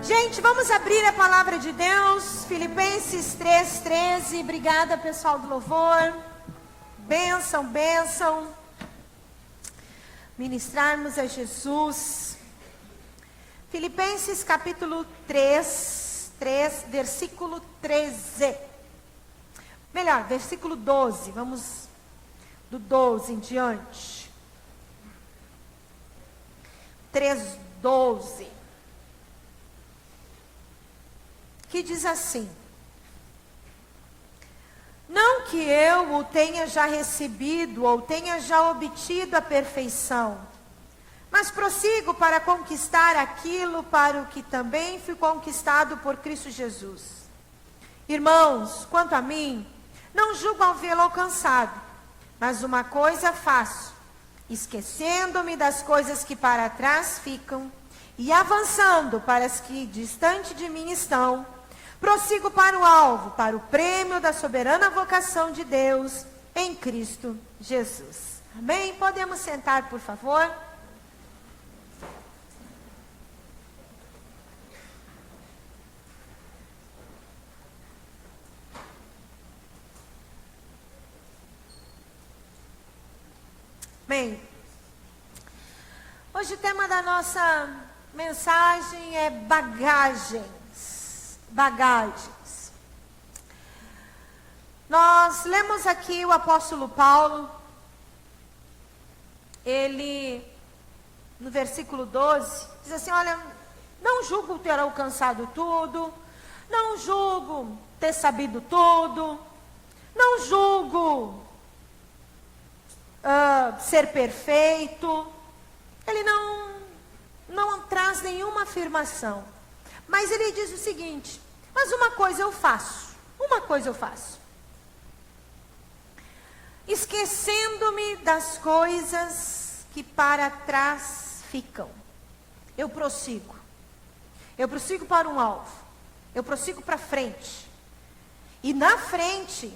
Gente, vamos abrir a palavra de Deus, Filipenses 3:13. Obrigada, pessoal do louvor. Bênção, bênção. Ministrarmos a Jesus. Filipenses capítulo 3, versículo 13. Melhor, versículo 12. Vamos do 12 em diante. 3:12. Que diz assim: não que eu o tenha já recebido ou tenha já obtido a perfeição, mas prossigo para conquistar aquilo para o que também fui conquistado por Cristo Jesus. Irmãos, quanto a mim, não julgo havê-lo alcançado, mas uma coisa faço, esquecendo-me das coisas que para trás ficam e avançando para as que distante de mim estão, prossigo para o alvo, para o prêmio da soberana vocação de Deus em Cristo Jesus. Amém? Podemos sentar, por favor? Bem, hoje o tema da nossa mensagem é bagagens. Bagagens. Nós lemos aqui o apóstolo Paulo, ele, no versículo 12, diz assim: olha, não julgo ter alcançado tudo, não julgo ter sabido tudo, não julgo ser perfeito. Ele não traz nenhuma afirmação, mas ele diz o seguinte: mas uma coisa eu faço, esquecendo-me das coisas que para trás ficam, eu prossigo para um alvo, eu prossigo para frente, e na frente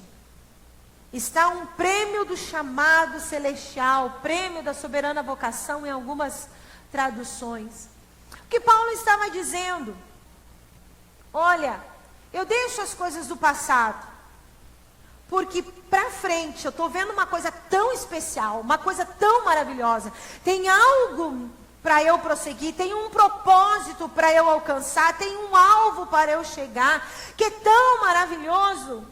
está um prêmio do chamado celestial, prêmio da soberana vocação em algumas traduções. O que Paulo estava dizendo: olha, eu deixo as coisas do passado, porque para frente eu estou vendo uma coisa tão especial, uma coisa tão maravilhosa. Tem algo para eu prosseguir, tem um propósito para eu alcançar, tem um alvo para eu chegar, que é tão maravilhoso.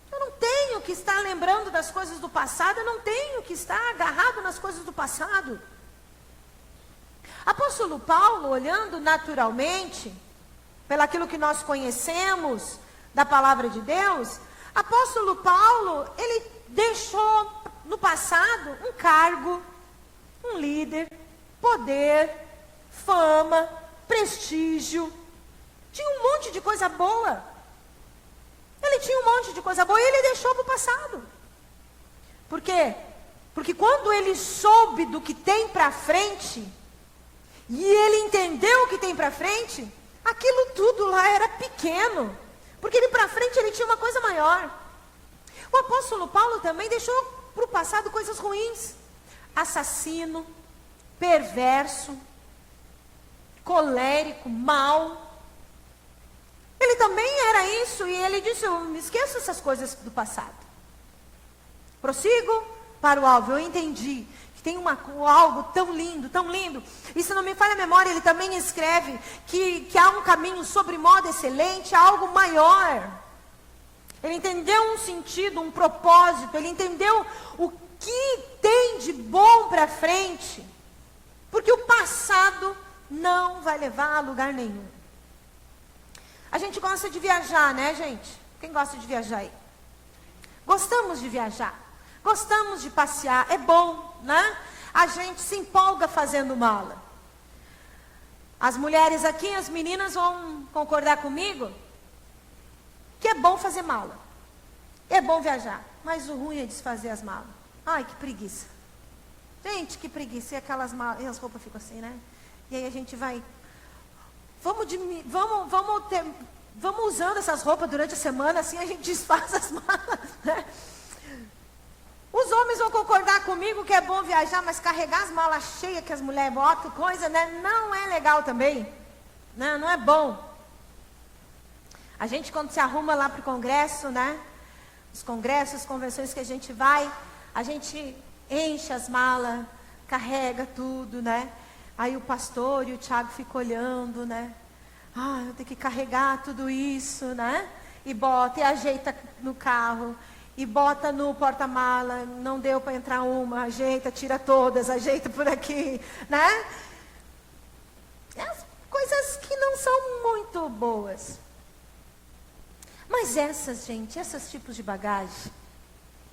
Eu não tenho que estar lembrando das coisas do passado, eu não tenho que estar agarrado nas coisas do passado. Apóstolo Paulo, olhando naturalmente, pelaquilo que nós conhecemos da palavra de Deus, apóstolo Paulo, ele deixou no passado um cargo, um líder, poder, fama, prestígio. Tinha um monte de coisa boa. Ele tinha um monte de coisa boa e ele deixou para o passado. Por quê? Porque quando ele soube do que tem para frente, e ele entendeu o que tem para frente, aquilo tudo lá era pequeno, porque ele para frente ele tinha uma coisa maior. O apóstolo Paulo também deixou para o passado coisas ruins: assassino, perverso, colérico, mau. Ele também era isso, e ele disse: eu me esqueço essas coisas do passado, prossigo para o alvo. Eu entendi que tem algo tão lindo, tão lindo. E se não me falha a memória, ele também escreve que há um caminho sobre modo excelente, há algo maior. Ele entendeu um sentido, um propósito, ele entendeu o que tem de bom para frente, porque o passado não vai levar a lugar nenhum. A gente gosta de viajar, né, gente? Quem gosta de viajar aí? Gostamos de viajar, gostamos de passear, é bom, né? A gente se empolga fazendo mala. As mulheres aqui, as meninas vão concordar comigo que é bom fazer mala, é bom viajar, mas o ruim é desfazer as malas. Ai, que preguiça. Gente, que preguiça. E aquelas malas, e as roupas ficam assim, né? E aí a gente vai... Vamos usando essas roupas durante a semana, assim a gente desfaz as malas, né? Os homens vão concordar comigo que é bom viajar, mas carregar as malas cheias que as mulheres botam, coisa, né? Não é legal também, né? Não é bom. A gente, quando se arruma lá para o congresso, né? Os congressos, as convenções que a gente vai, a gente enche as malas, carrega tudo, né? Aí o pastor e o Thiago ficam olhando, né? Ah, eu tenho que carregar tudo isso, né? E bota, e ajeita no carro, e bota no porta-mala, não deu para entrar uma, ajeita, tira todas, ajeita por aqui, né? As coisas que não são muito boas. Mas essas, gente, esses tipos de bagagem,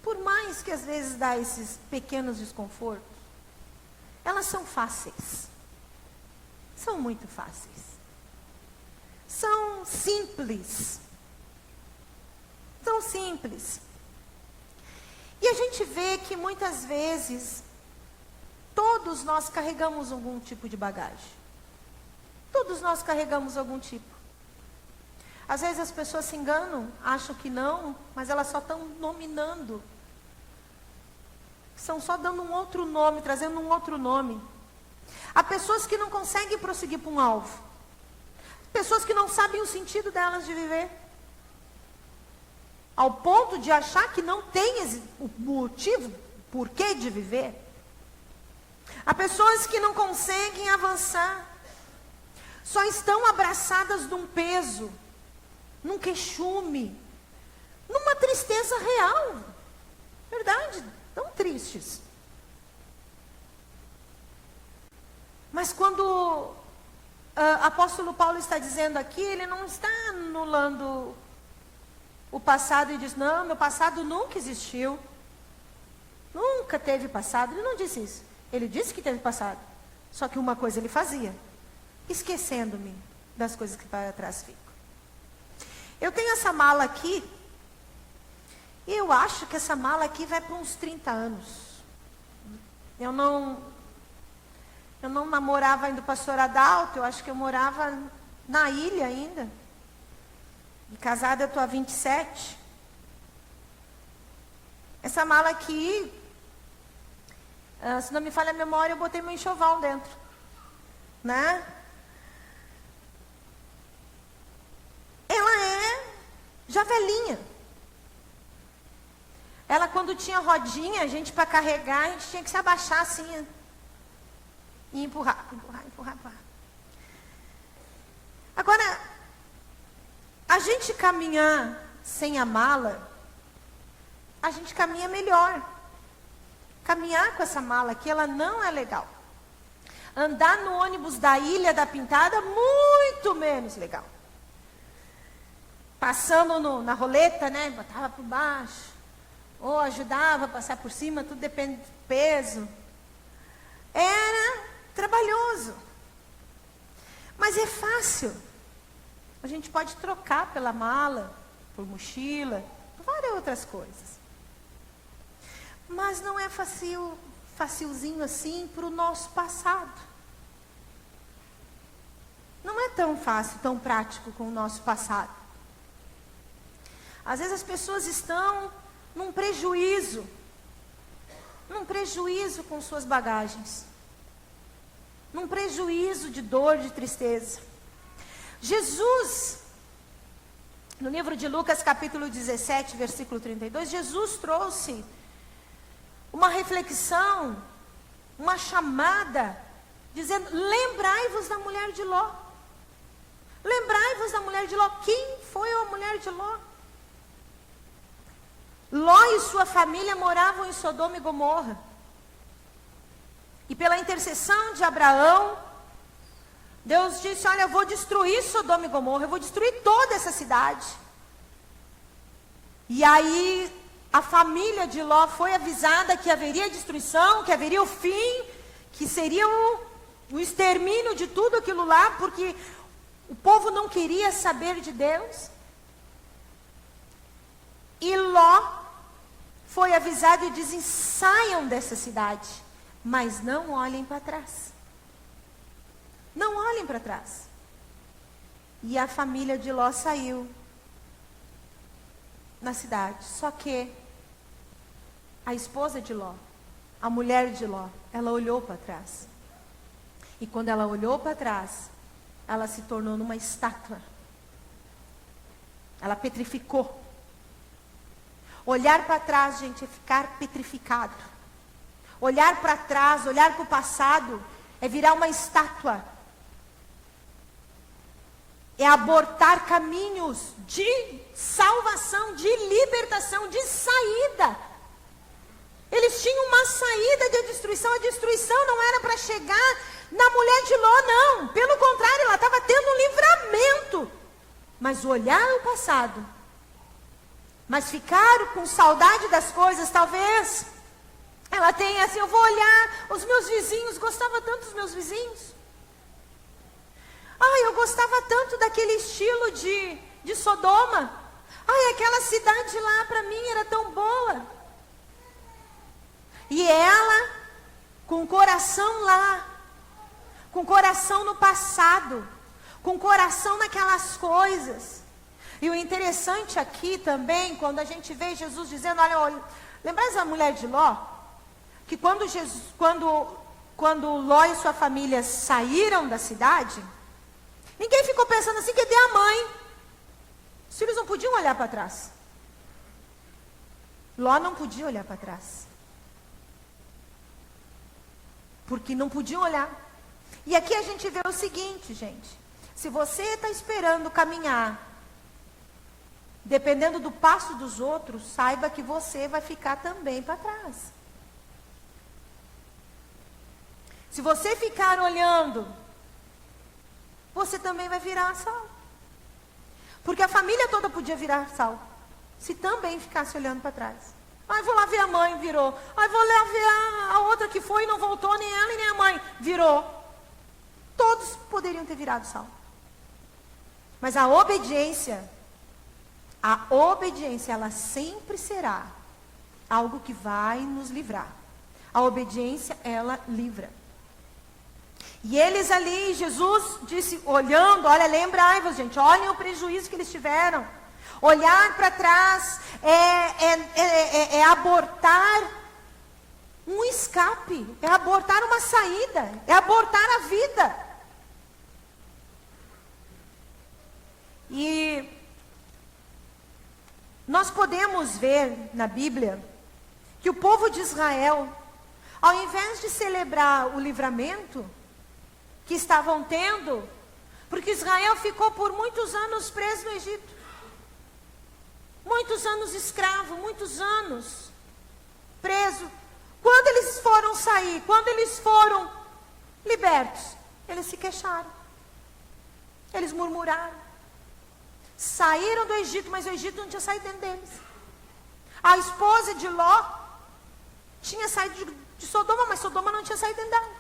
por mais que às vezes dá esses pequenos desconfortos, elas são fáceis. São muito fáceis. São simples. São simples. E a gente vê que muitas vezes, todos nós carregamos algum tipo de bagagem. Todos nós carregamos algum tipo. Às vezes as pessoas se enganam, acham que não, mas elas só estão nominando. Estão só dando um outro nome, trazendo um outro nome. Há pessoas que não conseguem prosseguir para um alvo. Pessoas que não sabem o sentido delas de viver. Ao ponto de achar que não tem o motivo, o porquê de viver. Há pessoas que não conseguem avançar. Só estão abraçadas de um peso, num queixume, numa tristeza real. Verdade, tão tristes. Mas quando apóstolo Paulo está dizendo aqui, ele não está anulando o passado e diz, não, meu passado nunca existiu. Nunca teve passado. Ele não disse isso. Ele disse que teve passado. Só que uma coisa ele fazia, esquecendo-me das coisas que para trás ficam. Eu tenho essa mala aqui, e eu acho que essa mala aqui vai para uns 30 anos. Eu não namorava ainda o pastor Adalto, eu acho que eu morava na ilha ainda. E casada eu estou há 27. Essa mala aqui, se não me falha a memória, eu botei meu enxoval dentro. Né? Ela é já velhinha. Ela, quando tinha rodinha, a gente para carregar, a gente tinha que se abaixar assim. E empurrar. Agora, a gente caminhar sem a mala, a gente caminha melhor. Caminhar com essa mala aqui, ela não é legal. Andar no ônibus da Ilha da Pintada, muito menos legal. Passando na roleta, né? Botava por baixo. Ou ajudava a passar por cima, tudo depende do peso. Era trabalhoso. Mas é fácil. A gente pode trocar pela mala, por mochila, por várias outras coisas. Mas não é facilzinho assim para o nosso passado. Não é tão fácil, tão prático com o nosso passado. Às vezes as pessoas estão num prejuízo com suas bagagens. Num prejuízo de dor, de tristeza. Jesus, no livro de Lucas, capítulo 17, versículo 32, Jesus trouxe uma reflexão, uma chamada, dizendo, lembrai-vos da mulher de Ló. Lembrai-vos da mulher de Ló. Quem foi a mulher de Ló? Ló e sua família moravam em Sodoma e Gomorra. E pela intercessão de Abraão, Deus disse, olha, eu vou destruir Sodoma e Gomorra, eu vou destruir toda essa cidade. E aí, a família de Ló foi avisada que haveria destruição, que haveria o fim, que seria o extermínio de tudo aquilo lá, porque o povo não queria saber de Deus. E Ló foi avisado e dizem, saiam dessa cidade, mas não olhem para trás. Não olhem para trás. E a família de Ló saiu na cidade. Só que a esposa de Ló, a mulher de Ló, ela olhou para trás. E quando ela olhou para trás, ela se tornou numa estátua. Ela petrificou. Olhar para trás, gente, é ficar petrificado. Olhar para trás, olhar para o passado, é virar uma estátua. É abortar caminhos de salvação, de libertação, de saída. Eles tinham uma saída de destruição. A destruição não era para chegar na mulher de Ló, não. Pelo contrário, ela estava tendo um livramento. Mas olhar o passado, mas ficar com saudade das coisas, talvez ela tenha assim, eu vou olhar os meus vizinhos, gostava tanto dos meus vizinhos. Ai, eu gostava tanto daquele estilo de Sodoma. Ai, aquela cidade lá para mim era tão boa. E ela, com o coração lá, com o coração no passado, com o coração naquelas coisas. E o interessante aqui também, quando a gente vê Jesus dizendo, olha, lembra da mulher de Ló? Que quando Ló e sua família saíram da cidade, ninguém ficou pensando assim, cadê a mãe? Os filhos não podiam olhar para trás. Ló não podia olhar para trás. Porque não podiam olhar. E aqui a gente vê o seguinte, gente. Se você está esperando caminhar, dependendo do passo dos outros, saiba que você vai ficar também para trás. Se você ficar olhando, você também vai virar sal. Porque a família toda podia virar sal, se também ficasse olhando para trás. Ai, vou lá ver a mãe, virou. Ai, vou lá ver a outra que foi e não voltou, nem ela e nem a mãe, virou. Todos poderiam ter virado sal. Mas a obediência, ela sempre será algo que vai nos livrar. A obediência, ela livra. E eles ali, Jesus disse, olhando, olha, lembrai-vos, gente, olhem o prejuízo que eles tiveram. Olhar para trás é abortar um escape, é abortar uma saída, é abortar a vida. E nós podemos ver na Bíblia que o povo de Israel, ao invés de celebrar o livramento que estavam tendo, porque Israel ficou por muitos anos preso no Egito, muitos anos escravo, muitos anos preso. Quando eles foram sair, quando eles foram libertos, eles se queixaram, eles murmuraram. Saíram do Egito, mas o Egito não tinha saído dentro deles. A esposa de Ló tinha saído de Sodoma, mas Sodoma não tinha saído dentro dela.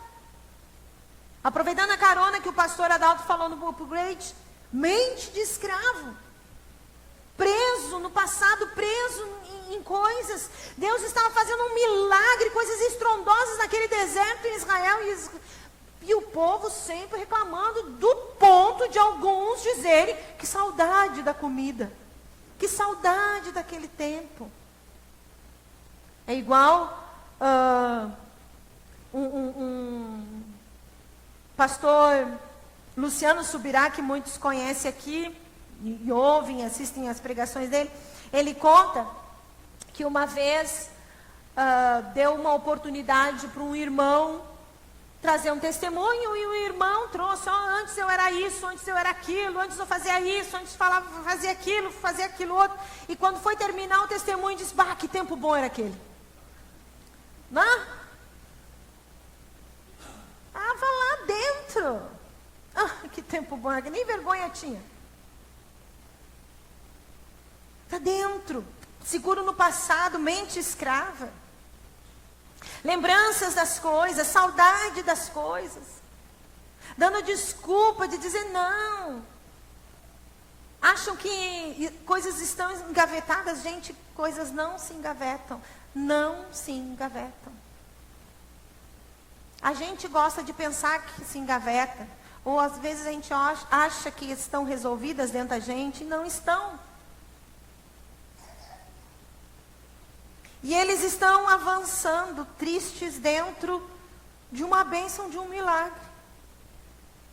Aproveitando a carona que o pastor Adalto falou no upgrade, mente de escravo, preso no passado, preso em coisas. Deus estava fazendo um milagre, coisas estrondosas naquele deserto em Israel, e o povo sempre reclamando, do ponto de alguns dizerem que saudade da comida, que saudade daquele tempo. É igual um pastor Luciano Subirá, que muitos conhecem aqui, e ouvem, assistem as pregações dele. Ele conta que uma vez deu uma oportunidade para um irmão trazer um testemunho, e o irmão trouxe, antes eu era isso, antes eu era aquilo, antes eu fazia isso, antes falava, fazia aquilo outro. E quando foi terminar o testemunho, disse, bah, que tempo bom era aquele. Não? Estava lá dentro. Ah, que tempo bom era aquele, nem vergonha tinha. Está dentro, seguro no passado, mente escrava. Lembranças das coisas, saudade das coisas. Dando desculpa de dizer não. Acham que coisas estão engavetadas. Gente, coisas não se engavetam. Não se engavetam. A gente gosta de pensar que se engaveta. Ou às vezes a gente acha que estão resolvidas dentro da gente e não estão. E eles estão avançando, tristes, dentro de uma bênção, de um milagre.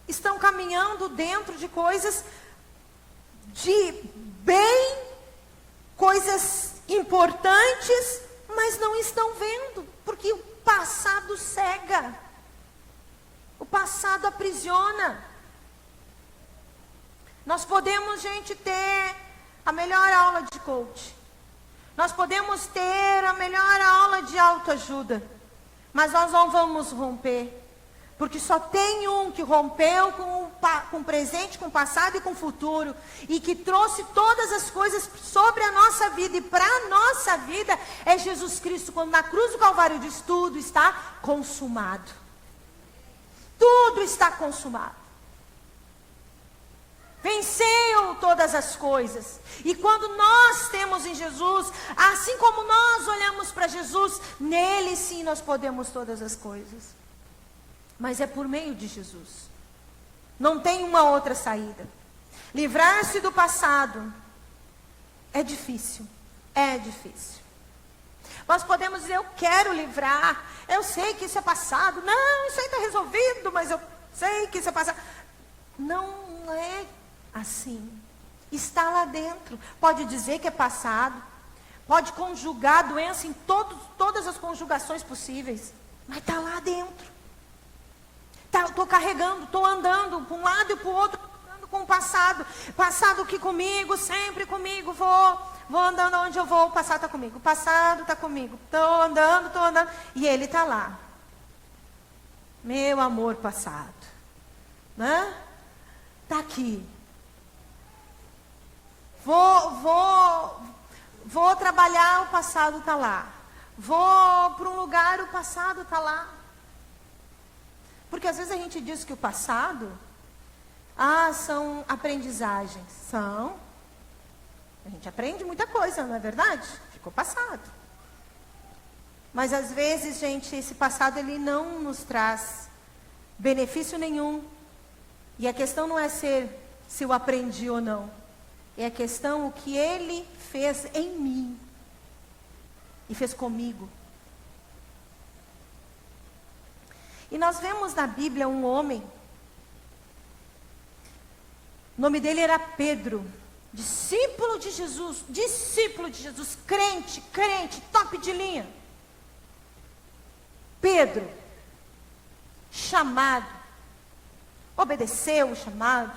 Estão caminhando dentro de coisas de bem, coisas importantes, mas não estão vendo, porque o passado cega, o passado aprisiona. Nós podemos, gente, ter a melhor aula de coach, nós podemos ter a melhor aula de autoajuda, mas nós não vamos romper, porque só tem um que rompeu com o presente, com o passado e com o futuro, e que trouxe todas as coisas sobre a nossa vida e para a nossa vida, é Jesus Cristo, quando na cruz do Calvário diz: tudo está consumado. Tudo está consumado. Venceu todas as coisas. E quando nós temos em Jesus, assim como nós olhamos para Jesus, nele sim nós podemos todas as coisas. Mas é por meio de Jesus. Não tem uma outra saída. Livrar-se do passado é difícil. É difícil. Nós podemos dizer: eu quero livrar. Eu sei que isso é passado. Não, isso aí está resolvido, mas eu sei que isso é passado. Não é assim. Está lá dentro. Pode dizer que é passado. Pode conjugar a doença em todas as conjugações possíveis. Mas está lá dentro. Estou carregando, estou andando para um lado e para o outro, andando com o passado. Passado aqui comigo, sempre comigo, vou andando onde eu vou, o passado está comigo. O passado está comigo. Estou andando, e ele está lá. Meu amor passado. Né? Está aqui. Vou trabalhar, o passado está lá. Vou para um lugar, o passado está lá. Porque às vezes a gente diz que o passado, são aprendizagens. São. A gente aprende muita coisa, não é verdade? Ficou passado. Mas às vezes, gente, esse passado ele não nos traz benefício nenhum. E a questão não é se eu aprendi ou não. É a questão o que ele fez em mim. E fez comigo. E nós vemos na Bíblia um homem, o nome dele era Pedro, discípulo de Jesus, crente, top de linha. Pedro, chamado, obedeceu o chamado,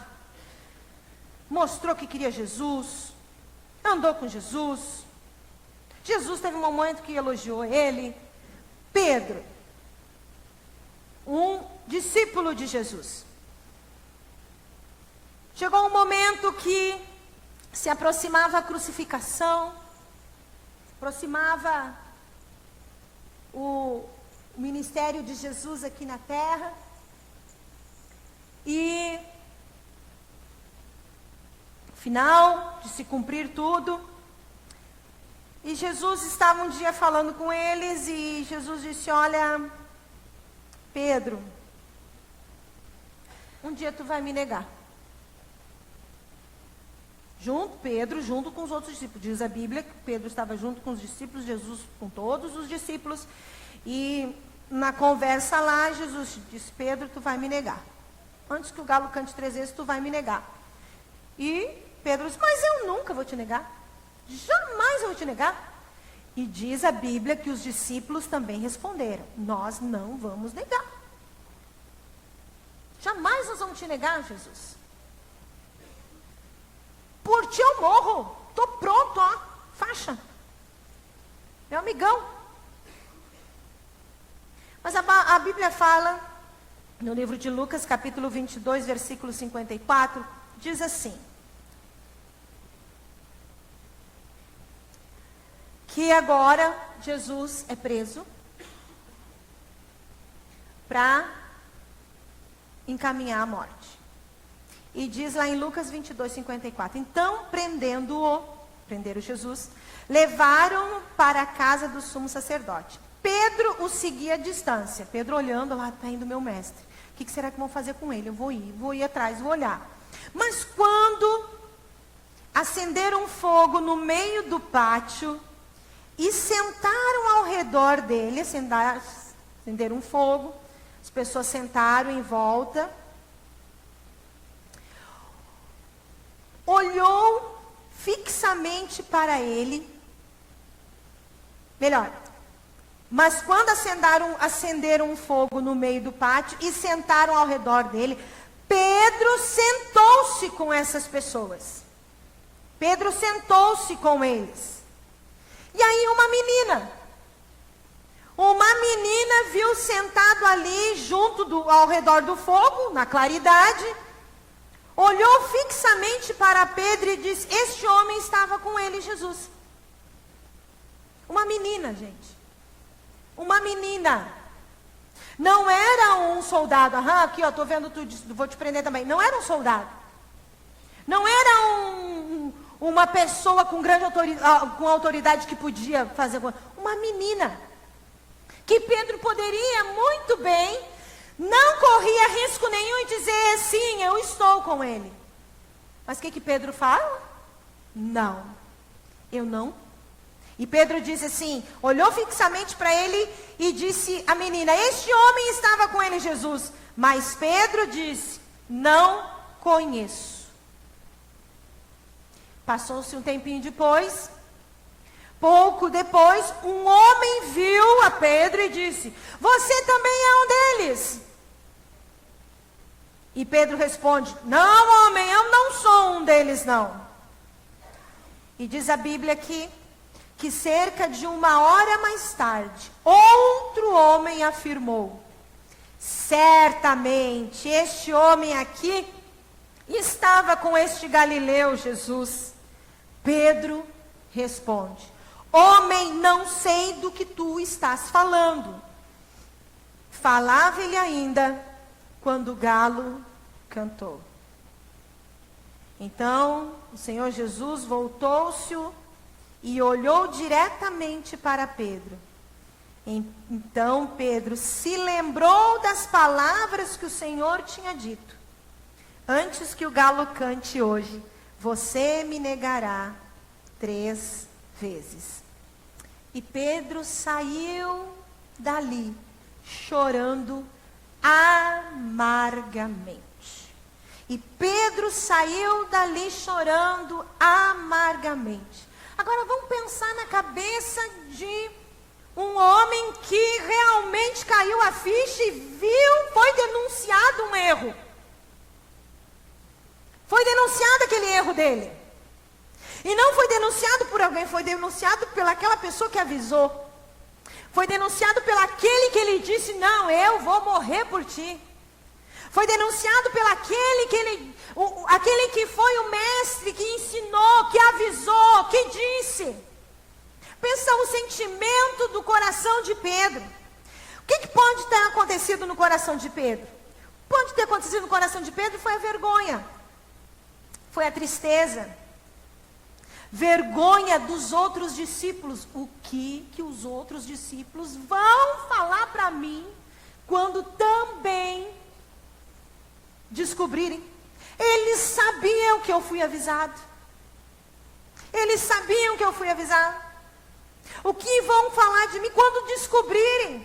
mostrou que queria Jesus, andou com Jesus. Jesus teve um momento que elogiou ele. Pedro, um discípulo de Jesus. Chegou um momento que se aproximava a crucificação, aproximava o ministério de Jesus aqui na terra. E final de se cumprir tudo. E Jesus estava um dia falando com eles e Jesus disse: olha, Pedro, um dia tu vai me negar. Pedro junto com os outros discípulos. Diz a Bíblia que Pedro estava junto com os discípulos, Jesus com todos os discípulos. E na conversa lá, Jesus disse: Pedro, tu vai me negar. Antes que o galo cante 3 vezes, tu vai me negar. E Pedro disse: mas eu nunca vou te negar. Jamais eu vou te negar. E diz a Bíblia que os discípulos também responderam: nós não vamos negar. Jamais nós vamos te negar, Jesus. Por ti eu morro. Estou pronto, ó. Faixa. Meu amigão. Mas a Bíblia fala, no livro de Lucas, capítulo 22, versículo 54, diz assim: que agora Jesus é preso para encaminhar a morte. E diz lá em Lucas 22, 54, então prenderam Jesus, levaram-no para a casa do sumo sacerdote. Pedro o seguia à distância. Pedro olhando, lá está indo meu mestre. O que será que vão fazer com ele? Eu vou ir atrás, vou olhar. Mas quando acenderam fogo no meio do pátio e sentaram ao redor dele, acenderam um fogo, as pessoas sentaram em volta, olhou fixamente para ele. Melhor. Mas quando acenderam um fogo no meio do pátio e sentaram ao redor dele, Pedro sentou-se com essas pessoas. Pedro sentou-se com eles. E aí uma menina viu sentado ali ao redor do fogo, na claridade, olhou fixamente para Pedro e disse: este homem estava com ele, Jesus. Uma menina, gente. Uma menina. Não era um soldado. Aqui, ó, tô vendo tudo, vou te prender também. Não era um soldado. Não era uma pessoa com grande autoridade que podia fazer. Uma menina. Que Pedro poderia muito bem, não corria risco nenhum e dizer: sim, eu estou com ele. Mas o que Pedro fala? Não, eu não. E Pedro disse assim, olhou fixamente para ele e disse à menina: este homem estava com ele, Jesus. Mas Pedro disse: não conheço. Passou-se um tempinho depois, pouco depois, um homem viu a Pedro e disse: você também é um deles. E Pedro responde: não, homem, eu não sou um deles, não. E diz a Bíblia aqui que cerca de 1 hora mais tarde, outro homem afirmou: certamente este homem aqui estava com este Galileu, Jesus. Pedro responde: homem, não sei do que tu estás falando. Falava ele ainda quando o galo cantou. Então o Senhor Jesus voltou-se e olhou diretamente para Pedro. Então Pedro se lembrou das palavras que o Senhor tinha dito: antes que o galo cante hoje, você me negará 3 vezes. E Pedro saiu dali chorando amargamente. E Pedro saiu dali chorando amargamente. Agora vamos pensar na cabeça de um homem que realmente caiu a ficha e viu, foi denunciado um erro. Foi denunciado aquele erro dele. E não foi denunciado por alguém, foi denunciado pelaquela pessoa que avisou. Foi denunciado pelaquele que ele disse: não, eu vou morrer por ti. Foi denunciado pelaquele aquele que foi o mestre, que ensinou, que avisou, que disse. Pensa o sentimento do coração de Pedro. O que pode ter acontecido no coração de Pedro? Pode ter acontecido no coração de Pedro foi a vergonha. Foi a tristeza. Vergonha dos outros discípulos. O que os outros discípulos vão falar para mim quando também descobrirem? Eles sabiam que eu fui avisado. Eles sabiam que eu fui avisado. O que vão falar de mim quando descobrirem?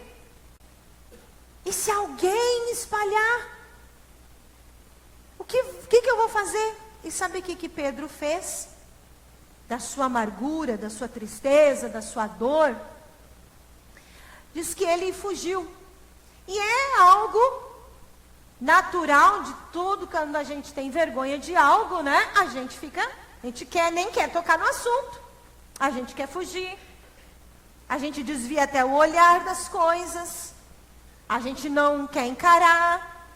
E se alguém espalhar? O que eu vou fazer? E sabe o que Pedro fez? Da sua amargura, da sua tristeza, da sua dor. Diz que ele fugiu. E é algo natural de tudo. Quando a gente tem vergonha de algo, né? A gente nem quer tocar no assunto. A gente quer fugir. A gente desvia até o olhar das coisas. A gente não quer encarar.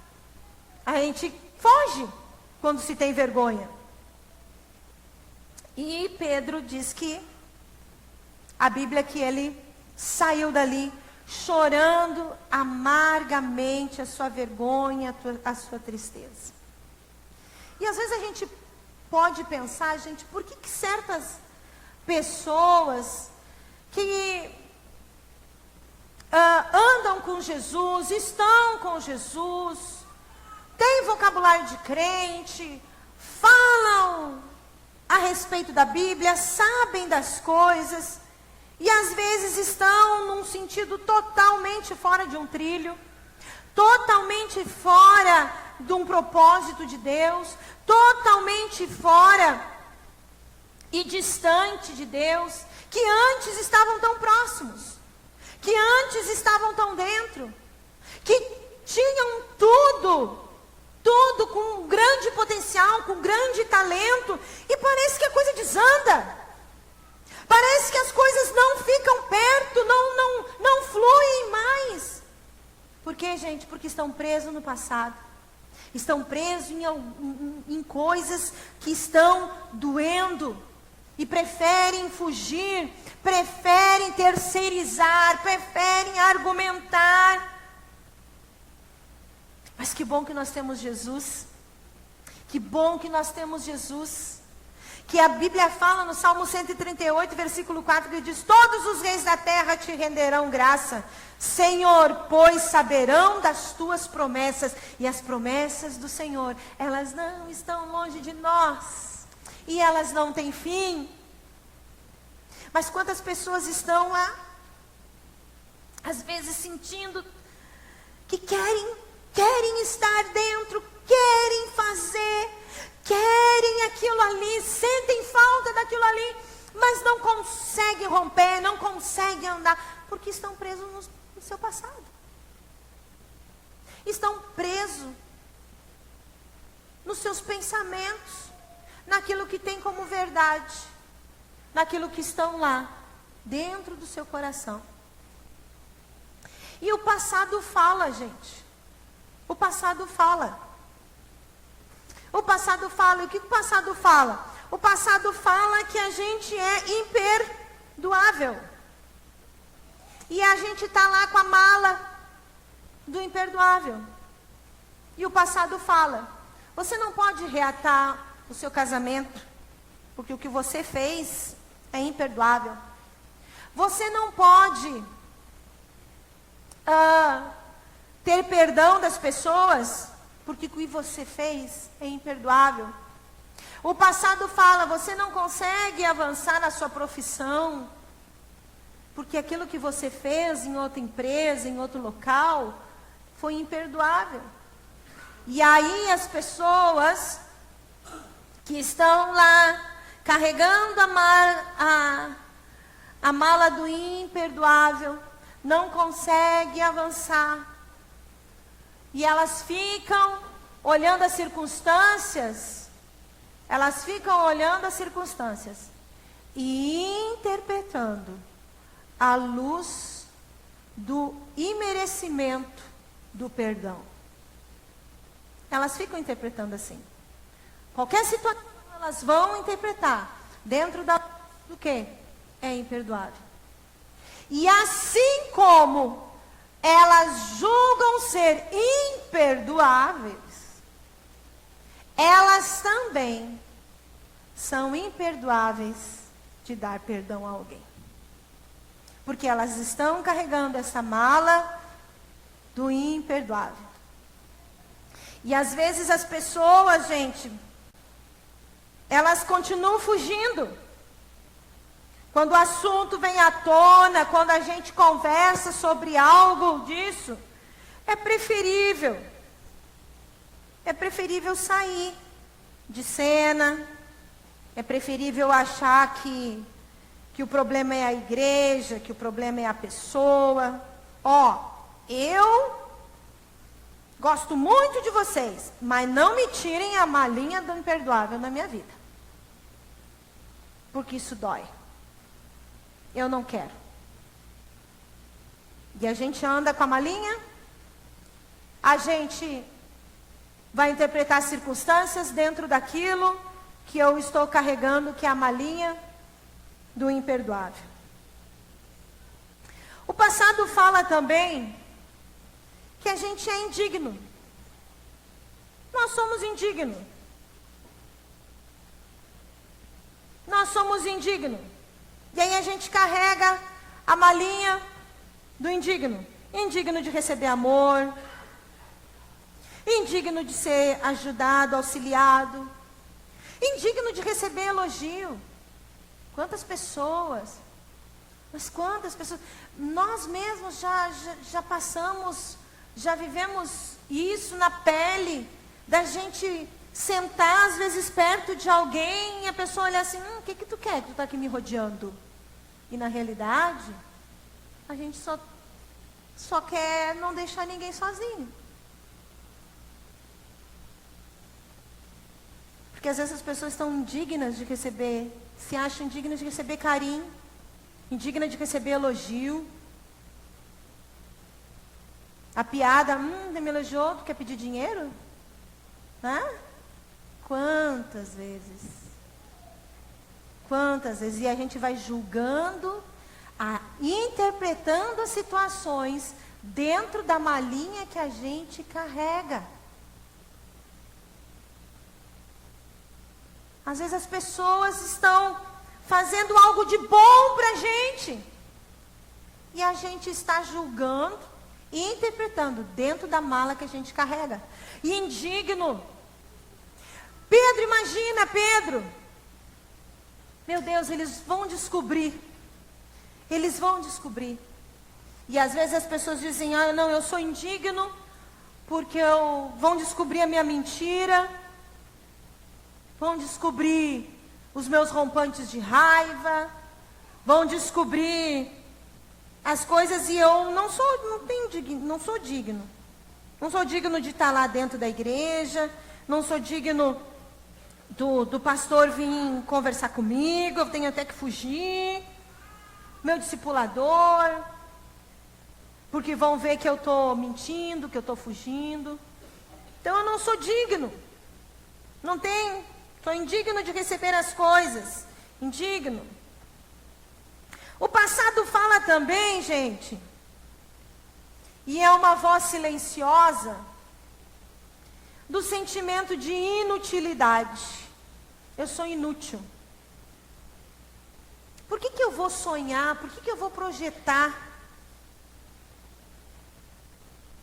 A gente foge quando se tem vergonha. E Pedro diz que a Bíblia que ele saiu dali chorando amargamente a sua vergonha, a sua tristeza. E às vezes a gente pode pensar, gente, por que certas pessoas que andam com Jesus, estão com Jesus, têm vocabulário de crente, falam a respeito da Bíblia, sabem das coisas, e às vezes estão num sentido totalmente fora de um trilho, totalmente fora de um propósito de Deus, totalmente fora e distante de Deus, que antes estavam tão próximos, que antes estavam tão dentro, que tinham tudo com um grande potencial, com um grande talento, e parece que a coisa desanda. Parece que as coisas não ficam perto, não fluem mais. Por quê, gente? Porque estão presos no passado. Estão presos em coisas que estão doendo. E preferem fugir, preferem terceirizar, preferem argumentar. Mas que bom que nós temos Jesus. Que bom que nós temos Jesus. Que a Bíblia fala no Salmo 138, versículo 4, que diz: todos os reis da terra te renderão graça, Senhor, pois saberão das tuas promessas. E as promessas do Senhor, elas não estão longe de nós. E elas não têm fim. Mas quantas pessoas estão lá, às vezes sentindo que querem estar dentro, querem fazer, querem aquilo ali, sentem falta daquilo ali, mas não conseguem romper, não conseguem andar, porque estão presos no seu passado. Estão presos nos seus pensamentos, naquilo que tem como verdade, naquilo que estão lá, dentro do seu coração. E o passado fala, gente. O passado fala. O passado fala. E o que o passado fala? O passado fala que a gente é imperdoável. E a gente está lá com a mala do imperdoável. E o passado fala: você não pode reatar o seu casamento, porque o que você fez é imperdoável. Você não pode ter perdão das pessoas, porque o que você fez é imperdoável. O passado fala: você não consegue avançar na sua profissão, porque aquilo que você fez em outra empresa, em outro local, foi imperdoável. E aí as pessoas que estão lá, carregando a mala do imperdoável, não conseguem avançar. E elas ficam olhando as circunstâncias, e interpretando à luz do imerecimento do perdão. Elas ficam interpretando assim. Qualquer situação elas vão interpretar dentro do que é imperdoável. E assim como elas julgam ser imperdoáveis, elas também são imperdoáveis de dar perdão a alguém. Porque elas estão carregando essa mala do imperdoável. E às vezes as pessoas, gente, elas continuam fugindo. Quando o assunto vem à tona, quando a gente conversa sobre algo disso, é preferível sair de cena, é preferível achar que o problema é a igreja, que o problema é a pessoa. Eu gosto muito de vocês, mas não me tirem a malinha do imperdoável na minha vida, porque isso dói. Eu não quero. E a gente anda com a malinha, a gente vai interpretar as circunstâncias dentro daquilo que eu estou carregando, que é a malinha do imperdoável. O passado fala também que a gente é indigno. Nós somos indignos. Nós somos indignos. E aí a gente carrega a malinha do indigno. Indigno de receber amor. Indigno de ser ajudado, auxiliado. Indigno de receber elogio. Quantas pessoas? Mas quantas pessoas? Nós mesmos já passamos, já vivemos isso na pele, da gente sentar às vezes perto de alguém e a pessoa olhar assim, o que tu quer que tu está aqui me rodeando? E na realidade, a gente só quer não deixar ninguém sozinho. Porque às vezes as pessoas estão indignas de receber, se acham indignas de receber carinho, indignas de receber elogio. A piada, me elogiou, tu quer pedir dinheiro? Hã? Quantas vezes? Quantas vezes? E a gente vai julgando, interpretando as situações dentro da malinha que a gente carrega. Às vezes as pessoas estão fazendo algo de bom para a gente. E a gente está julgando e interpretando dentro da mala que a gente carrega. E indigno. Pedro, imagina, Pedro. Meu Deus, eles vão descobrir. Eles vão descobrir. E às vezes as pessoas dizem, não, eu sou indigno, porque vão descobrir a minha mentira. Vão descobrir os meus rompantes de raiva. Vão descobrir as coisas e eu não sou digno. Não sou digno de estar lá dentro da igreja. Não sou digno do pastor vir conversar comigo. Eu tenho até que fugir. Meu discipulador. Porque vão ver que eu estou mentindo, que eu estou fugindo. Então eu não sou digno. Não tenho. Estou indigno de receber as coisas. Indigno. O passado fala também, gente, e é uma voz silenciosa, do sentimento de inutilidade. Eu sou inútil. Por que eu vou sonhar? Por que eu vou projetar?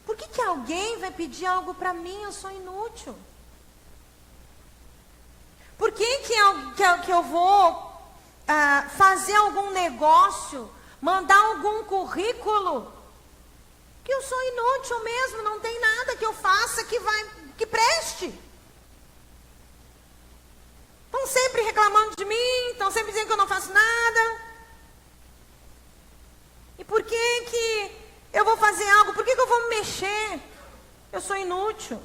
Por que alguém vai pedir algo para mim? Eu sou inútil. Por que eu vou fazer algum negócio, mandar algum currículo, que eu sou inútil mesmo, não tem nada que eu faça que preste. Estão sempre reclamando de mim, estão sempre dizendo que eu não faço nada. E por que eu vou fazer algo? Por que eu vou me mexer? Eu sou inútil.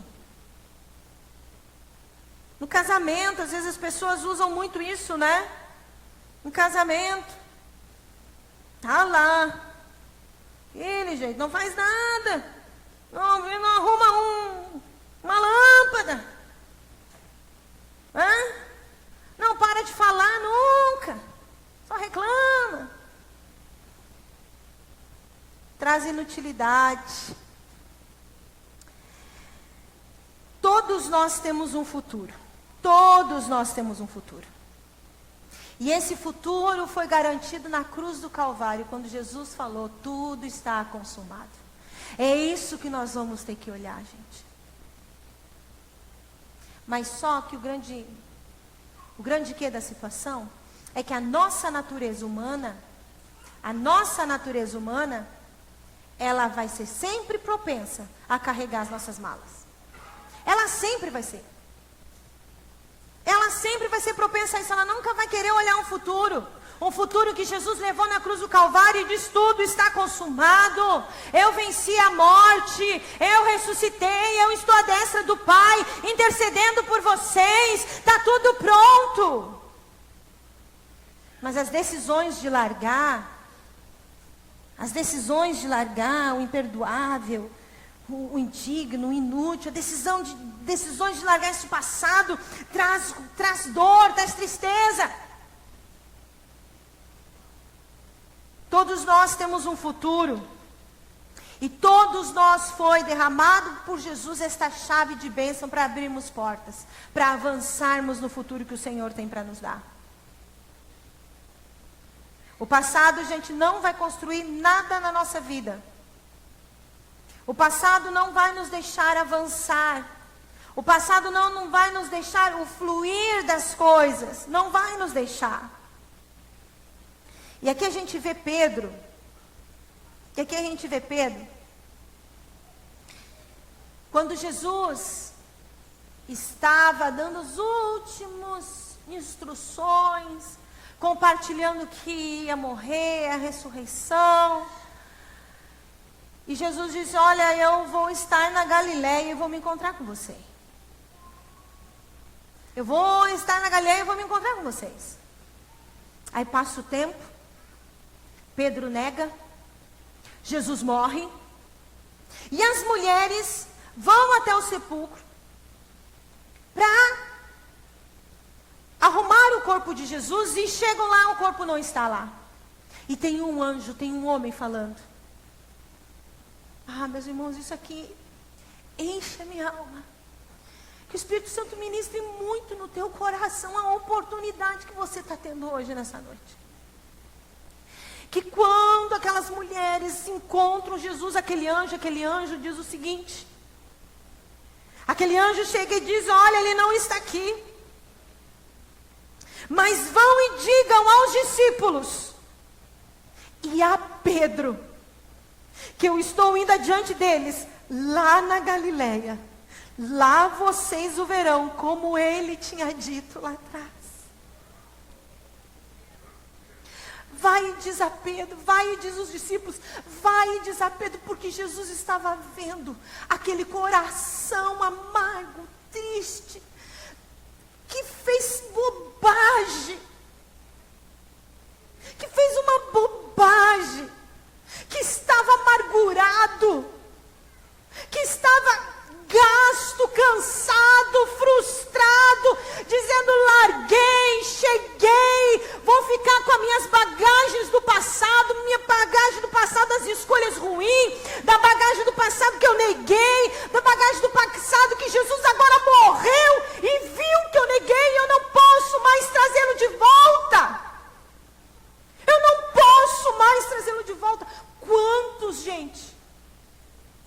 No casamento, às vezes as pessoas usam muito isso, né? No casamento. Tá lá. Ele, gente, não faz nada. Não arruma uma lâmpada. Não para de falar nunca. Só reclama. Traz inutilidade. Todos nós temos um futuro. Todos nós temos um futuro. E esse futuro foi garantido na cruz do Calvário, quando Jesus falou, tudo está consumado. É isso que nós vamos ter que olhar, gente. Mas só que o grande quê da situação é que a nossa natureza humana, ela vai ser sempre propensa a carregar as nossas malas. Ela sempre vai ser. Ela sempre vai ser propensa a isso. Ela nunca vai querer olhar um futuro. Um futuro que Jesus levou na cruz do Calvário e diz, tudo está consumado. Eu venci a morte. Eu ressuscitei. Eu estou à destra do Pai, intercedendo por vocês. Está tudo pronto. Mas as decisões de largar o imperdoável, o indigno, o inútil, decisões de largar esse passado, traz dor, traz tristeza. Todos nós temos um futuro. E todos nós foi derramado por Jesus esta chave de bênção para abrirmos portas, para avançarmos no futuro que o Senhor tem para nos dar. O passado, gente, não vai construir nada na nossa vida. O passado não vai nos deixar avançar. O passado não vai nos deixar o fluir das coisas. Não vai nos deixar. E aqui a gente vê Pedro. Quando Jesus estava dando as últimas instruções, compartilhando que ia morrer, a ressurreição. E Jesus disse: olha, eu vou estar na Galileia e vou me encontrar com você. Eu vou estar na Galileia e vou me encontrar com vocês. Aí passa o tempo, Pedro nega, Jesus morre, e as mulheres vão até o sepulcro para arrumar o corpo de Jesus, e chegam lá, o corpo não está lá. E tem um anjo, tem um homem falando. Ah, meus irmãos, isso aqui enche a minha alma. Que o Espírito Santo ministre muito no teu coração a oportunidade que você está tendo hoje, nessa noite. Que quando aquelas mulheres encontram Jesus, aquele anjo diz o seguinte. Aquele anjo chega e diz: olha, ele não está aqui. Mas vão e digam aos discípulos e a Pedro que eu estou indo adiante deles, lá na Galileia. Lá vocês o verão, como ele tinha dito lá atrás. Vai e diz a Pedro, vai e diz os discípulos, vai e diz a Pedro, porque Jesus estava vendo aquele coração amargo, triste, que fez bobagem, que fez uma bobagem, que estava amargurado, que estava gasto, cansado, frustrado, dizendo: larguei, cheguei, vou ficar com as minhas bagagens do passado, minha bagagem do passado das escolhas ruins, da bagagem do passado que eu neguei, da bagagem do passado que Jesus agora morreu e viu que eu neguei, e eu não posso mais trazê-lo de volta. Eu não posso mais trazê-lo de volta. Quantos, gente?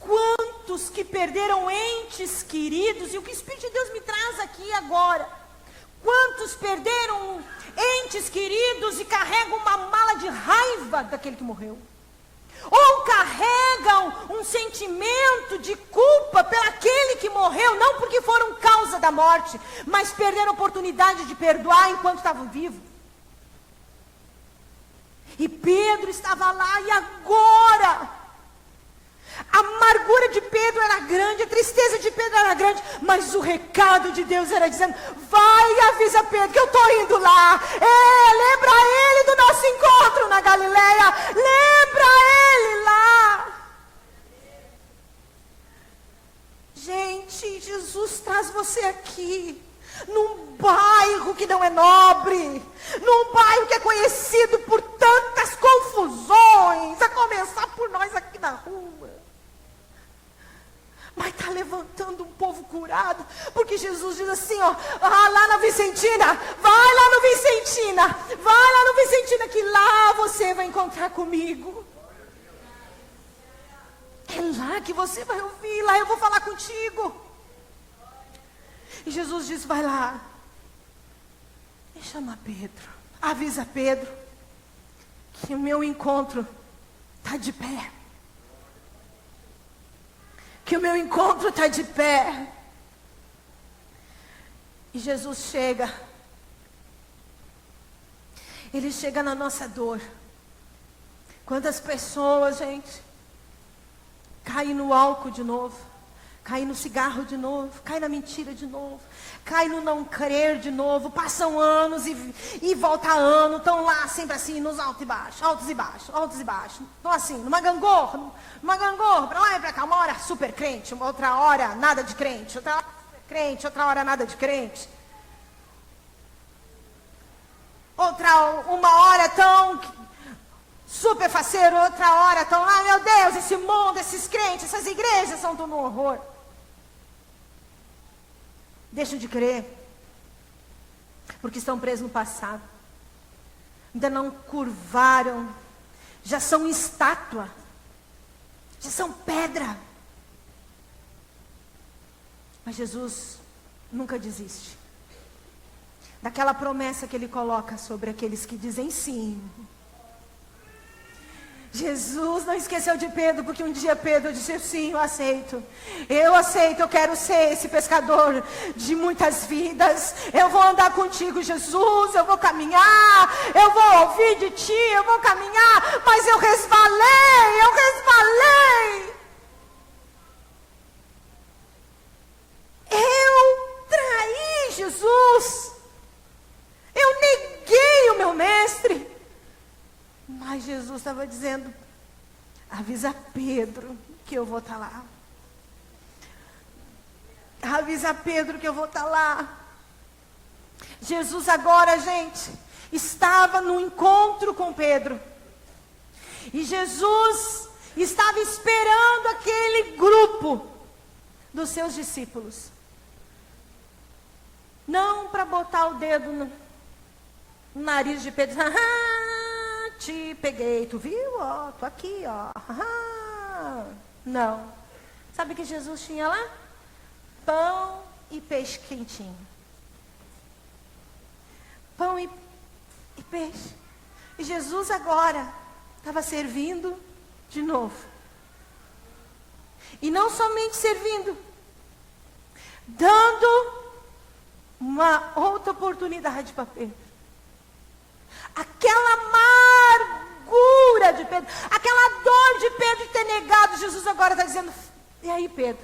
Quantos que perderam entes queridos, e o que o Espírito de Deus me traz aqui agora, quantos perderam entes queridos e carregam uma mala de raiva daquele que morreu, ou carregam um sentimento de culpa pelaquele que morreu, não porque foram causa da morte, mas perderam a oportunidade de perdoar enquanto estavam vivos. E Pedro estava lá, e agora a amargura de Pedro era grande, a tristeza de Pedro era grande, mas o recado de Deus era dizendo: vai e avisa Pedro que eu estou indo lá. Lembra ele do nosso encontro na Galileia, lembra ele lá. Gente, Jesus traz você aqui, num bairro que não é nobre, num bairro que é conhecido por tantas confusões, a começar por nós aqui na rua. Mas está levantando um povo curado, porque Jesus diz assim, ó, lá na Vicentina, vai lá no Vicentina, que lá você vai encontrar comigo. É lá que você vai ouvir, lá eu vou falar contigo. E Jesus diz: vai lá, e chama Pedro, avisa Pedro, que o meu encontro está de pé. Que o meu encontro está de pé. E Jesus chega. Ele chega na nossa dor. Quantas pessoas, gente, caem no álcool de novo, caem no cigarro de novo, caem na mentira de novo, caem no não crer de novo, passam anos e volta ano, estão lá sempre assim, nos altos e baixos, altos e baixos, altos e baixos. Estão assim, numa gangorra, para lá e para cá, uma hora super crente, uma outra hora nada de crente, outra hora super crente, outra hora nada de crente. Uma hora tão super faceiro, outra hora tão, meu Deus, esse mundo, esses crentes, essas igrejas são tudo um horror. Deixam de crer, porque estão presos no passado, ainda não curvaram, já são estátua, já são pedra. Mas Jesus nunca desiste daquela promessa que Ele coloca sobre aqueles que dizem sim. Jesus não esqueceu de Pedro, porque um dia Pedro disse: sim, eu aceito, eu quero ser esse pescador de muitas vidas, eu vou andar contigo, Jesus, eu vou caminhar, eu vou ouvir de ti, eu vou caminhar, mas eu resvalei, eu traí Jesus, eu neguei o meu mestre. Mas Jesus estava dizendo: avisa Pedro que eu vou estar lá. Avisa Pedro que eu vou estar lá. Jesus agora, gente, estava no encontro com Pedro. E Jesus estava esperando aquele grupo dos seus discípulos. Não para botar o dedo no nariz de Pedro. Te peguei, tu viu? Ó, tô aqui, ó. Não. Sabe o que Jesus tinha lá? Pão e peixe quentinho. Pão e peixe. E Jesus agora estava servindo de novo. E não somente servindo, dando uma outra oportunidade para Pedro. Aquela amargura de Pedro, aquela dor de Pedro de ter negado, Jesus agora está dizendo: e aí, Pedro?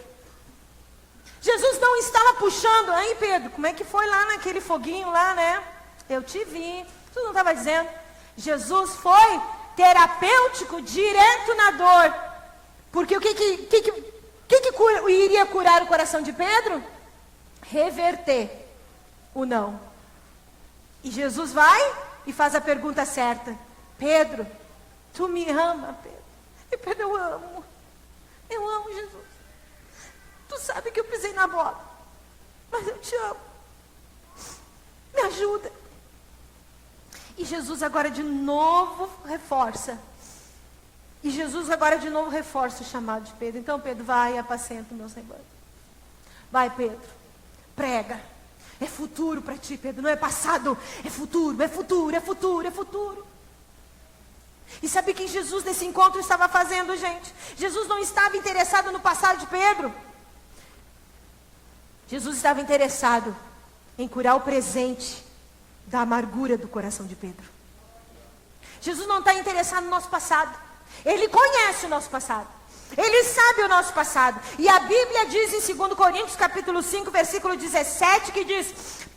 Jesus não estava puxando: aí, Pedro, como é que foi lá naquele foguinho lá, né? Eu te vi. Jesus não estava dizendo. Jesus foi terapêutico direto na dor. Porque o que iria curar o coração de Pedro? Reverter o não. E Jesus vai e faz a pergunta certa: Pedro, tu me ama, Pedro? E Pedro: eu amo Jesus. Tu sabe que eu pisei na bola, mas eu te amo. Me ajuda. E Jesus agora de novo reforça. E Jesus agora de novo reforça o chamado de Pedro. Então, Pedro, vai e apacenta o meu rebanho. Vai, Pedro, prega. É futuro para ti, Pedro, não é passado, é futuro, é futuro, é futuro, é futuro. E sabe o que Jesus nesse encontro estava fazendo, gente? Jesus não estava interessado no passado de Pedro. Jesus estava interessado em curar o presente da amargura do coração de Pedro. Jesus não está interessado no nosso passado. Ele conhece o nosso passado. Ele sabe o nosso passado. E a Bíblia diz em 2 Coríntios capítulo 5, versículo 17, que diz: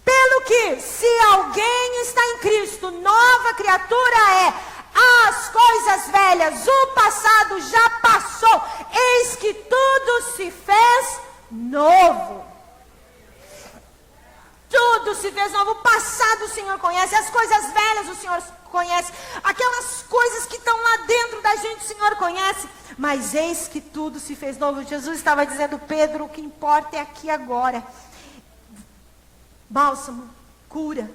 pelo que, se alguém está em Cristo, nova criatura é. As coisas velhas, o passado já passou. Eis que tudo se fez novo. Tudo se fez novo. O passado o Senhor conhece. As coisas velhas o Senhor conhece. Aquelas coisas que estão lá dentro da gente o Senhor conhece. Mas eis que tudo se fez novo. Jesus estava dizendo: Pedro, o que importa é aqui agora. Bálsamo, cura.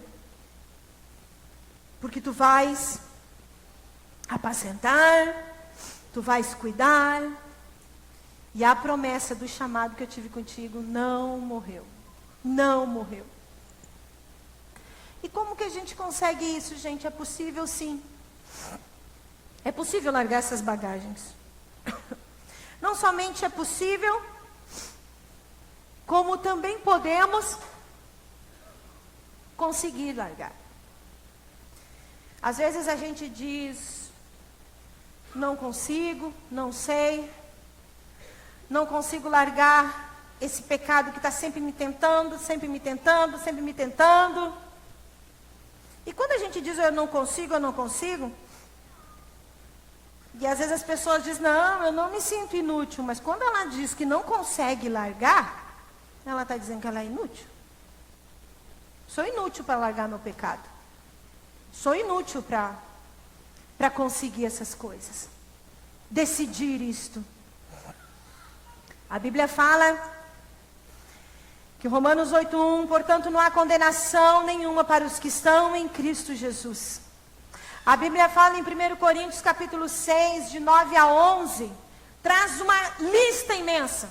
Porque tu vais apacentar, tu vais cuidar. E a promessa do chamado que eu tive contigo não morreu. Não morreu. E como que a gente consegue isso, gente? É possível, sim. É possível largar essas bagagens. Não somente é possível, como também podemos conseguir largar. Às vezes a gente diz: não consigo, não sei, não consigo largar esse pecado que está sempre me tentando, sempre me tentando, sempre me tentando. E quando a gente diz eu não consigo, e às vezes as pessoas dizem: não, eu não me sinto inútil. Mas quando ela diz que não consegue largar, ela está dizendo que ela é inútil. Sou inútil para largar meu pecado. Sou inútil para conseguir essas coisas. Decidir isto. A Bíblia fala que Romanos 8:1, portanto não há condenação nenhuma para os que estão em Cristo Jesus. A Bíblia fala em 1 Coríntios capítulo 6, de 9 a 11, traz uma lista imensa.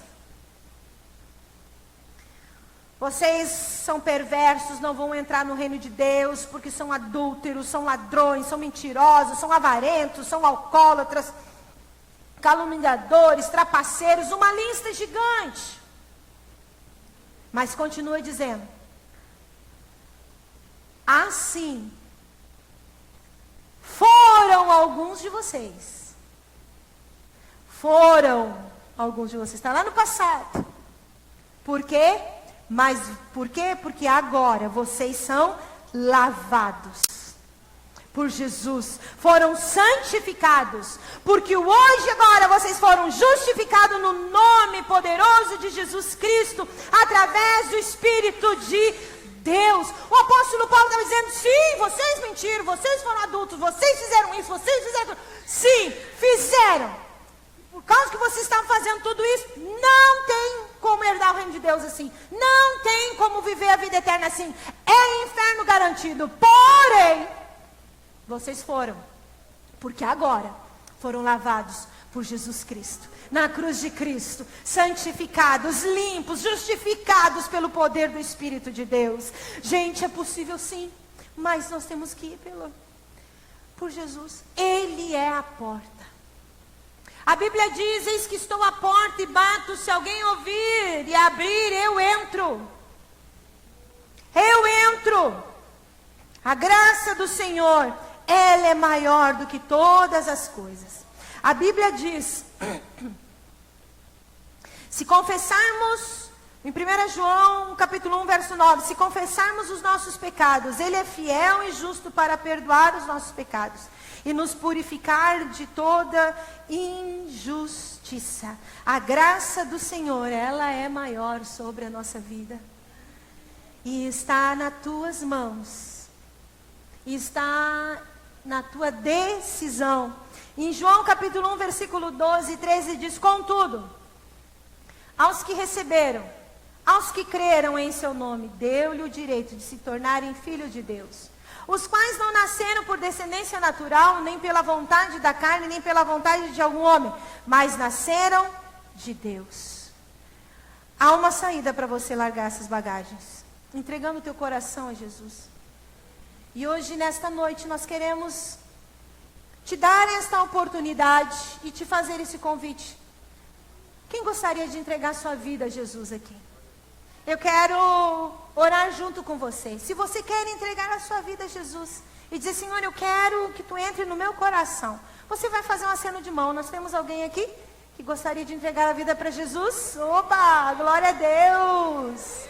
Vocês são perversos, não vão entrar no reino de Deus, porque são adúlteros, são ladrões, são mentirosos, são avarentos, são alcoólatras, caluniadores, trapaceiros, uma lista gigante. Mas continua dizendo: assim foram alguns de vocês. Foram alguns de vocês. Está lá no passado. Por quê? Mas por quê? Porque agora vocês são lavados por Jesus, foram santificados, porque o hoje agora vocês foram justificados no nome poderoso de Jesus Cristo, através do Espírito de Deus. O apóstolo Paulo está dizendo: sim, vocês mentiram, vocês foram adultos, vocês fizeram isso, vocês fizeram. Sim, fizeram. Por causa que vocês estavam fazendo tudo isso, não tem como herdar o reino de Deus assim. Não tem como viver a vida eterna assim. É inferno garantido. Porém, vocês foram, porque agora foram lavados por Jesus Cristo, na cruz de Cristo, santificados, limpos, justificados pelo poder do Espírito de Deus. Gente, é possível sim, mas nós temos que ir por Jesus. Ele é a porta. A Bíblia diz: eis que estou à porta e bato, se alguém ouvir e abrir, eu entro. Eu entro. A graça do Senhor, ela é maior do que todas as coisas. A Bíblia diz, se confessarmos, em 1 João, capítulo 1, verso 9, se confessarmos os nossos pecados, Ele é fiel e justo para perdoar os nossos pecados e nos purificar de toda injustiça. A graça do Senhor, ela é maior sobre a nossa vida. E está nas tuas mãos. E está na tua decisão. Em João capítulo 1, versículo 12 e 13 diz: contudo, aos que receberam, aos que creram em seu nome, deu-lhe o direito de se tornarem filhos de Deus, os quais não nasceram por descendência natural, nem pela vontade da carne, nem pela vontade de algum homem, mas nasceram de Deus. Há uma saída para você largar essas bagagens, entregando o teu coração a Jesus. E hoje, nesta noite, nós queremos te dar esta oportunidade e te fazer esse convite. Quem gostaria de entregar sua vida a Jesus aqui? Eu quero orar junto com você. Se você quer entregar a sua vida a Jesus e dizer: Senhor, eu quero que tu entre no meu coração, você vai fazer um aceno de mão. Nós temos alguém aqui que gostaria de entregar a vida para Jesus? Opa, glória a Deus!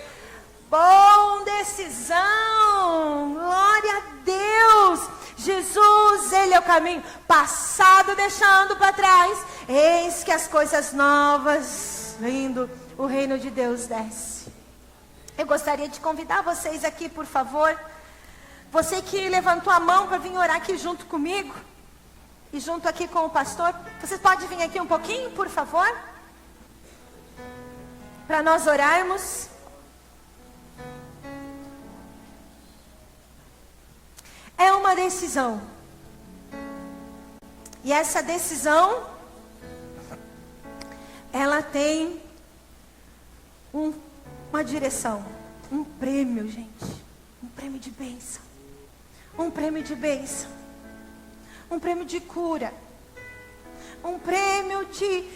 Bom, decisão! Glória a Deus! Jesus, Ele é o caminho. Passado deixando para trás, eis que as coisas novas vindo, o reino de Deus desce. Eu gostaria de convidar vocês aqui, por favor. Você que levantou a mão para vir orar aqui junto comigo e junto aqui com o pastor, vocês podem vir aqui um pouquinho, por favor, para nós orarmos. É uma decisão. E essa decisão, ela tem uma direção, um prêmio, gente. Um prêmio de bênção. Um prêmio de bênção. Um prêmio de cura. Um prêmio de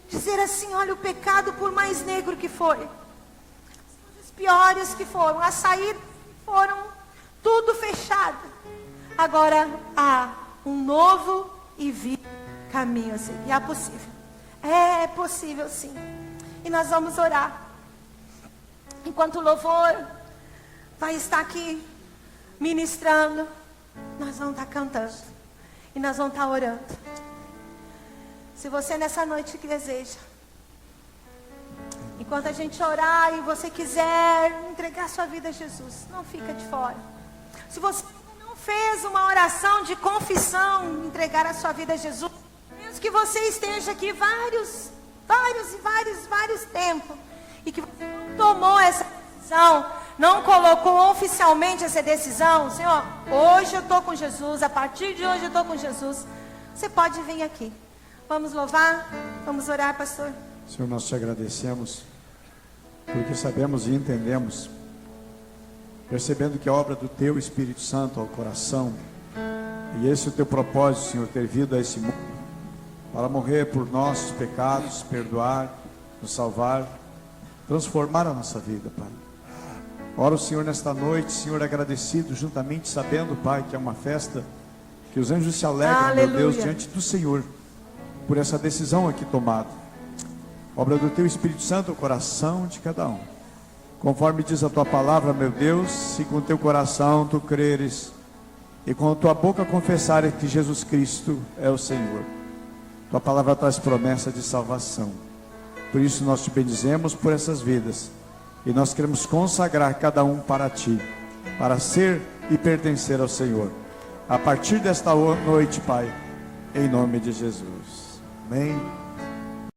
dizer assim: olha, o pecado, por mais negro que foi, as coisas piores que foram, a sair foram tudo fechado. Agora há um novo e vivo caminho assim. E é possível. É possível sim. E nós vamos orar. Enquanto o louvor vai estar aqui ministrando, nós vamos estar cantando. E nós vamos estar orando. Se você nessa noite que deseja, enquanto a gente orar e você quiser entregar sua vida a Jesus, não fica de fora. Se você não fez uma oração de confissão, entregar a sua vida a Jesus, mesmo que você esteja aqui vários tempos, e que você não tomou essa decisão, não colocou oficialmente essa decisão: Senhor, hoje eu estou com Jesus, a partir de hoje eu estou com Jesus, você pode vir aqui. Vamos louvar, vamos orar, pastor. Senhor, nós te agradecemos porque sabemos e entendemos, percebendo que a obra do Teu Espírito Santo ao coração, e esse é o Teu propósito, Senhor, ter vindo a esse mundo, para morrer por nossos pecados, perdoar, nos salvar, transformar a nossa vida, Pai. Oro, Senhor, nesta noite, Senhor, agradecido, juntamente sabendo, Pai, que é uma festa, que os anjos se alegram, Aleluia. meu Deus, diante do Senhor, por essa decisão aqui tomada. Obra do Teu Espírito Santo, o coração de cada um. Conforme diz a Tua palavra, meu Deus, se com Teu coração Tu creres, e com a Tua boca confessares que Jesus Cristo é o Senhor, Tua palavra traz promessa de salvação. Por isso nós Te bendizemos por essas vidas, e nós queremos consagrar cada um para Ti, para ser e pertencer ao Senhor. A partir desta noite, Pai, em nome de Jesus. Amém.